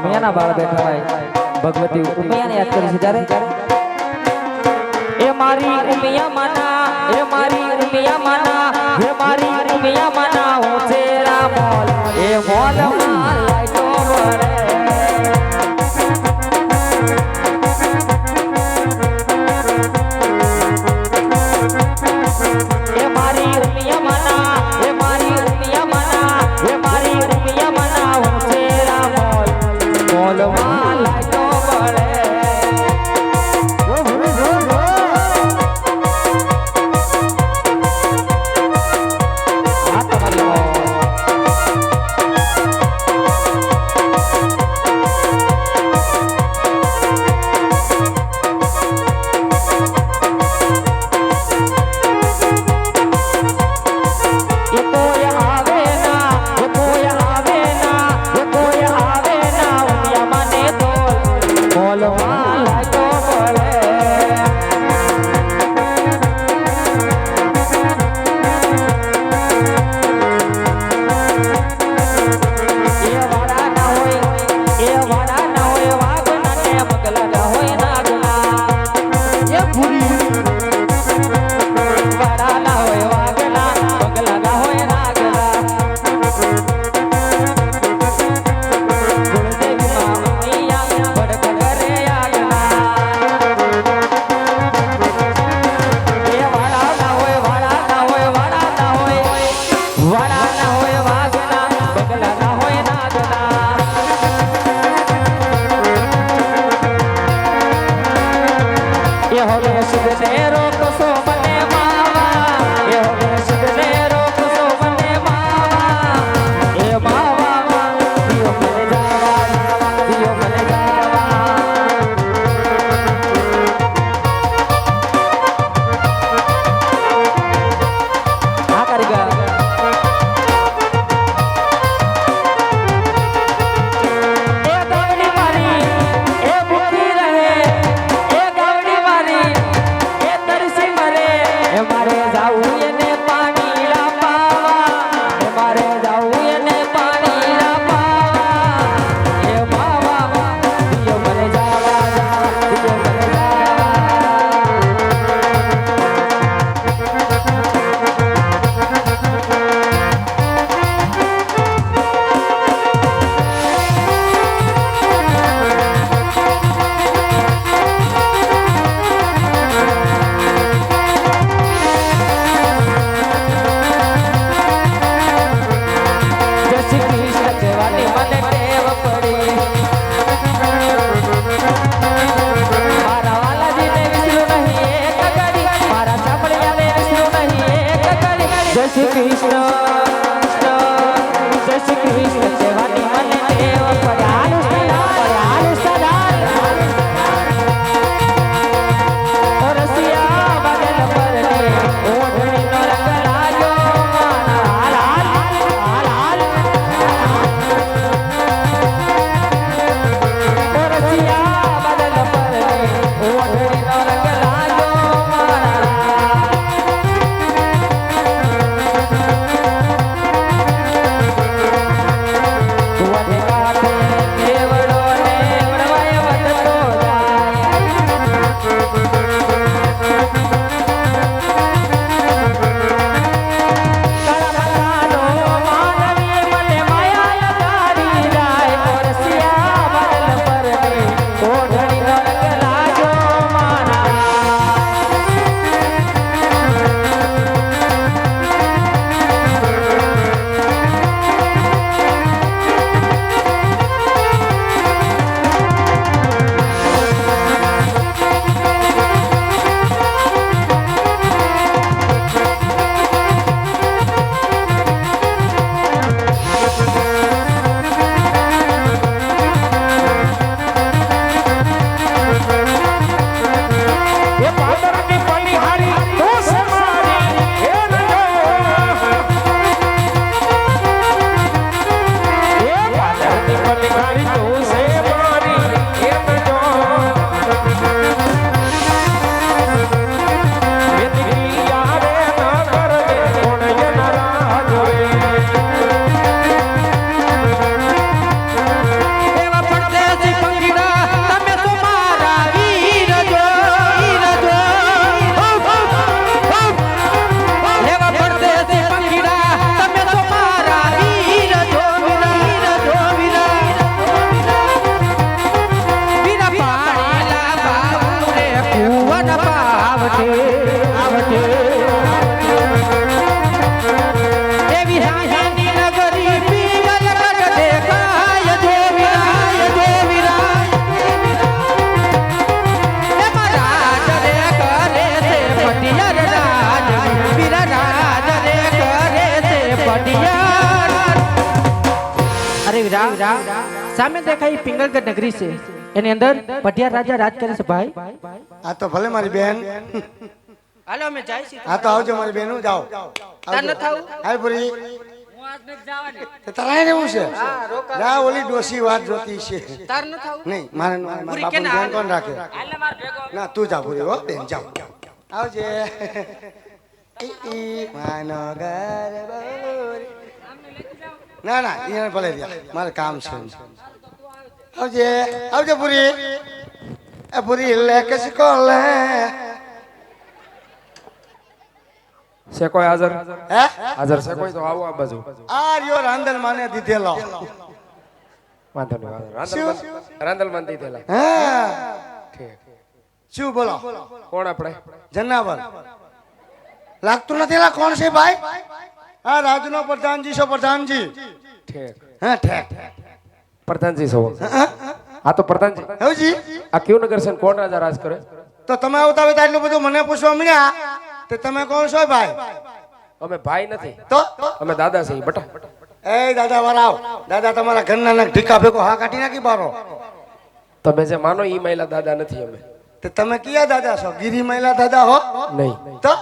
ઉમિયાના બાળ બેઠા હોય ભગવતી ઉમિયાને યાદ કરી છે ત્યારે એ મારી ઉમિયા માના એ મારી ઉમિયા માના એ મારી ઉમિયા માના હું છે રામોલ એ મોલમાં લાઈટો વળે સામે દેખાય પિંગલગઢ નગરી છે એની અંદર પટિયાર રાજા રાજ કરે છે ભાઈ આ તો ભલે મારી બેન હાલો અમે જાય છે હા તો આવજો મારી બેન જાઓ તાર ન થાવ હાલ પૂરી તારા એને શું છે જા ઓલી ડોસી વાત જોતી છે તાર ન થાવ નહીં મારે બાપુ ધ્યાન કોણ રાખે ના તું જા પૂરી હો બેન જાઓ આવજે માનો ઘર બોરી. ના ના એને ભલે રહ્યા મારે કામ છે આવજે આવજે પૂરી એ પૂરી લે કસકો લે છે કોઈ હાજર હે હાજર છે કોઈ તો આવો આ બાજુ આ રહ્યો રાંદલ માને દીધેલો વાંધો નહીં રાંદલ માં દીધેલા હા ઠીક શું બોલો કોણ આપણે જનાવર લાગતું નથી લા કોણ છે ભાઈ હા રાજનો પ્રધાનજી છો પ્રધાનજી ઠીક હા ઠેક પ્રધાનજી છો આ તો પ્રધાનજી હવજી આ કયું નગર છે ને કોણ રાજા રાજ કરે તો તમે આવતા હોય તો એટલું બધું મને પૂછવા મળ્યા તે તમે કોણ છો ભાઈ અમે ભાઈ નથી તો અમે દાદા છીએ બટા એ દાદા વરાવ દાદા તમારા ઘરના ના ઢીકા ભેગો હા કાઢી નાખી બારો તમે જે માનો ઈ મહિલા દાદા નથી અમે તે તમે કયા દાદા છો ગીરી મહિલા દાદા હો નહીં તો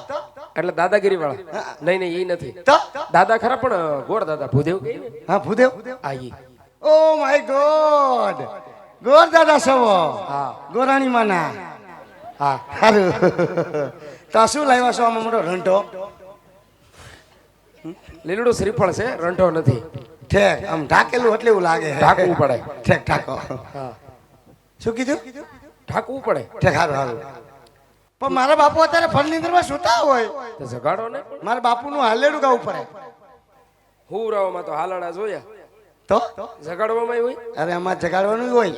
એટલે દાદાગીરી વાળા નહીં નહીં ઈ નથી તો દાદા ખરા પણ ગોર દાદા ભૂદેવ હા ભૂદેવ આ ઈ ઓ માય ગોડ ગોર દાદા છો હા ગોરાણી માના હા સારું તો શું લાવ્યા છો આમાં મોટો રંટો લીલડું શ્રીફળ છે રંઠો નથી ઠેક આમ ઢાકેલું એટલે એવું લાગે ઢાંકવું પડે ઠેક ઢાકો હા શું કીધું ઢાંકવું પડે ઠેક સારું સારું પણ મારા બાપુ અત્યારે ફળની સુતા હોય તો જગાડો ને મારા બાપુનું હાલેડું ગાવું પડે હું રાવમાં તો હાલડા જોયા તો જગાડવામાં હોય અરે આમાં જગાડવાનું હોય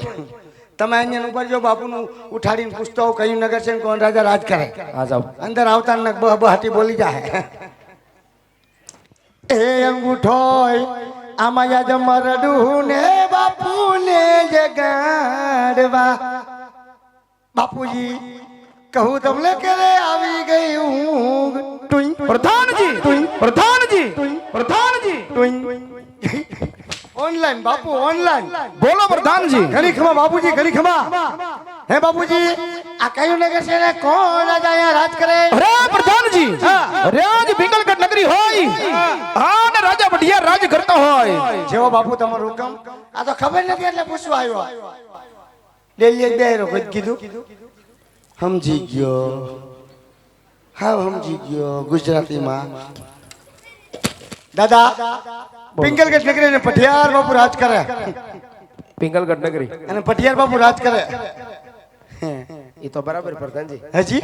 તમે અહીંયા ઉપર જો બાપુનું ઉઠાડીને પૂછતો હોવ કયું નગર છે ને કોણ રાજા રાજ કરે આ જાઓ અંદર આવતા ને બહાટી બોલી જાય એ અંગૂઠોય આમાં યાદ મરડું ને બાપુને જગાડવા બાપુજી કહું તમને કે આવી ગઈ હું ટુઈ પ્રધાનજી પ્રધાનજી પ્રધાનજી ઓનલાઈન બાપુ ઓનલાઈન બોલો પ્રધાનજી ઘણી ખમા બાપુજી ઘણી ખમા હે બાપુજી આ કયું નગર છે ને કોણ રાજા અહીંયા રાજ કરે અરે પ્રધાનજી અરે આજ પિંગલગઢ નગરી હોય હા ને રાજા પટિયાર રાજ કરતા હોય જેવો બાપુ તમારો હુકમ આ તો ખબર નથી એટલે પૂછવા આવ્યો ડેલી બે કોઈ કીધું સમજી ગયો હા સમજી ગયો ગુજરાતીમાં દાદા પિંગલગઢ નગરી ને પટિયાર બાપુ રાજ કરે પિંગલગઢ નગરી અને પટિયાર બાપુ રાજ કરે એ તો બરાબર પ્રધાનજી હજી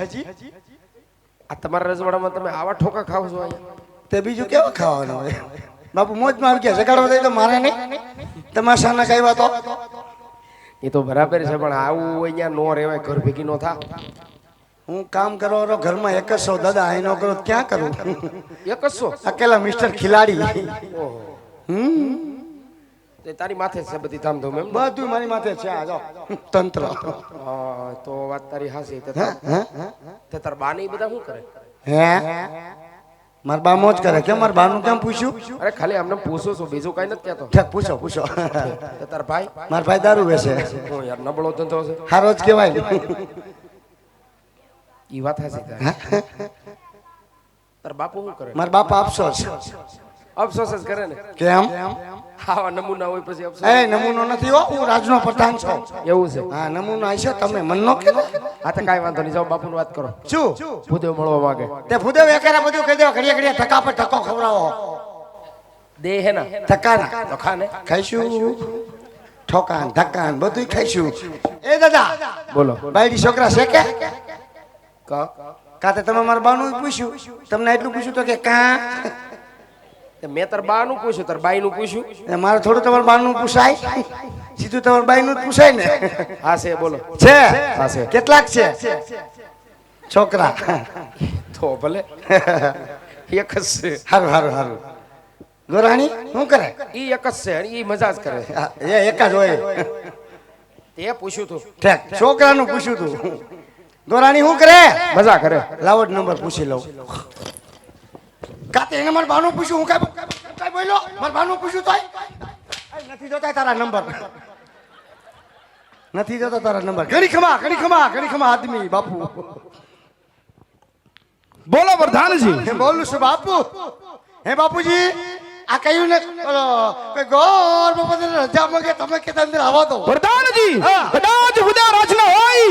આ તમારા રજવાડામાં તમે આવા ઠોકા ખાવ છો અહીંયા તે બીજું કેવું ખાવાનું હોય બાપુ મોજમાં આવી ગયા જગાડવા દે તો મારે નહીં તમાશાના કઈ વાતો એ તો બરાબર છે પણ આવું અહીંયા નો રહેવાય ઘર ભેગી નો થા હું કામ કરો ઘરમાં એક જ સૌ દાદા અહીં નો કરો તો ક્યાં કરું એક જ છો અકેલા મિસ્ટર ખિલાડી ઓહો તે તારી માથે જ છે બધી ધામધૂમ એમ ને? બધું મારી માથે છે આ જો તંત્ર હા તો વાત તારી હાસી તે તાર બાની બધા શું કરે હે માર બા મોજ કરે કેમ માર બાનું કેમ પૂછ્યું અરે ખાલી આમને પૂછું છું બીજું કઈ નથી કહેતો ઠેક પૂછો પૂછો તે તાર ભાઈ માર ભાઈ દારૂ વેચે હું યાર નબળો ધંધો છે હારો જ કહેવાય ઈ વાત હાસી તારી તાર બાપુ શું કરે માર બાપ અફસોસ અફસોસ જ કરે ને કેમ આવા નમૂના હોય પછી અફસોસ એ નમૂનો નથી હો હું રાજનો પ્રધાન છું એવું છે હા નમૂનો આશે તમે મન નો કે હા તો કાંઈ વાંધો નહીં જાઓ બાપુની વાત કરો શું ભૂદેવ મળવા માંગે તે ભૂદેવ એકારા બધું કહી દેવા ઘડિયા ઘડિયા ટકા પર ટકો ખવડાવો દે હે ના ટકાના તો ખાને ખાઈશું ઠોકાન ધક્કાન બધું ખાઈશું એ દાદા બોલો બાયડી છોકરા છે કે કા તે તમે મારા બાનું પૂછ્યું તમને એટલું પૂછ્યું તો કે કા મેં તાર બા નું પૂછ્યું તાર બાઈ નું પૂછ્યું મારે થોડું તમારા બાનું પૂછાય સીધું તમારા બાઈ નું જ પૂછાય ને હા છે બોલો છે હા છે કેટલાક છે છોકરા તો ભલે એક જ છે હારું હારું હારું ગોરાણી શું કરે ઈ એક જ છે અને ઈ મજા જ કરે એ એક જ હોય તે પૂછ્યું તું ઠેક છોકરાનું પૂછ્યું તું ગોરાણી શું કરે મજા કરે લાવો જ નંબર પૂછી લઉં કાતે એને મારા બાનું પૂછ્યું હું કાઈ બોલ્યો મારા બાનું પૂછ્યું તોય નથી જોતા તારા નંબર નથી જોતા તારા નંબર ઘણી ખમા આદમી બાપુ બોલો પ્રધાનજી હે બોલું છું બાપુ હે બાપુજી આ કયું ને ઓલો કોઈ ગોર બાપા રજા માંગે તમે કે અંદર આવવા દો પ્રધાનજી કદાચ ખુદા રાજના હોય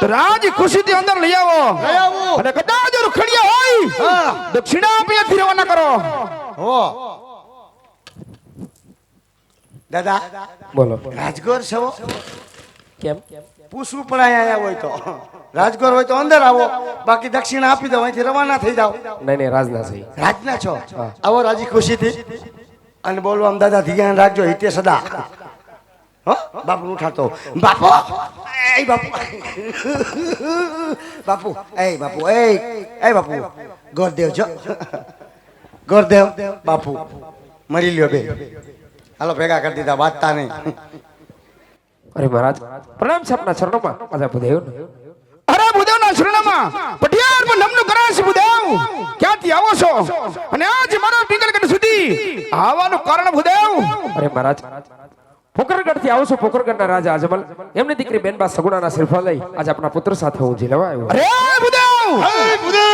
તો રાજ ખુશીથી અંદર લઈ આવો અને કદાચ રૂખડિયા હોય દક્ષિણા આપીથી રવાના કરો હો દાદા બોલો રાજગોર છો કેમ પૂછવું પડે અહીંયા હોય તો રાજગોર હોય તો અંદર આવો બાકી દક્ષિણા આપી દો અહીંથી રવાના થઈ જાઓ નહીં રાજના સહી રાજના છો આવો રાજી ખુશીથી અને બોલવા દાદા ધ્યાન રાખજો હિતે સદા હો બાપુ ઉઠાડતો બાપુ એ બાપુ બાપુ એ બાપુ એ બાપુ ગોરદેવ જો ગોરદેવ બાપુ મરી લ્યો બે હાલો ભેગા કરી દીધા વાંચતા નહીં અરે મહારાજ પ્રણામ છે આપના ચરણોમાં આજા ભૂદેવ અરે ભૂદેવના શરણમાં પટિયારમાં નમનું કરાય છે ભૂદેવ ક્યાંથી આવો છો અને આજ મારા પિંગલગઢ સુધી આવવાનું કારણ ભૂદેવ અરે મહારાજ પોકરગઢ થી આવું છું પોકરગઢના રાજા અજમલ એમની દીકરી બેનબા સગુણાના શિલ્પા લઈ આજે આપણા પુત્ર સાથે હું જીલવા આવ્યો અરે ભૂદેવ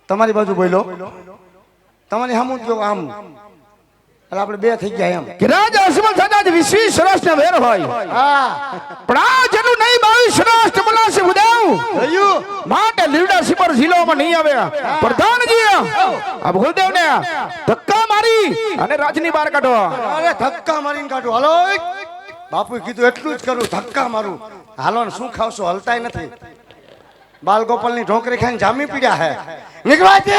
તમારી બાજુ બોલો તમારી સામું કયો આમ એટલે આપણે બે થઈ ગયા એમ કે રાજા અજમલ થતા જ 20 વર્ષના વેર હોય હા પણ આ જેનું નહીં 22 વર્ષ બોલાશે ભૂદેવ માટે લીવડા સિમર જિલ્લામાં નહીં આવ્યા પ્રધાનજી આ ભૂદેવને ધક્કા મારી અને રાજની બહાર કાઢો અરે ધક્કા મારીને કાઢો હાલો બાપુએ કીધું એટલું જ કરું ધક્કા મારું હાલો ને શું ખાવશો હલતાય નથી બાલગોપાલની ઢોકરી ખાઈને જામી પીડ્યા હે નીકળવા દે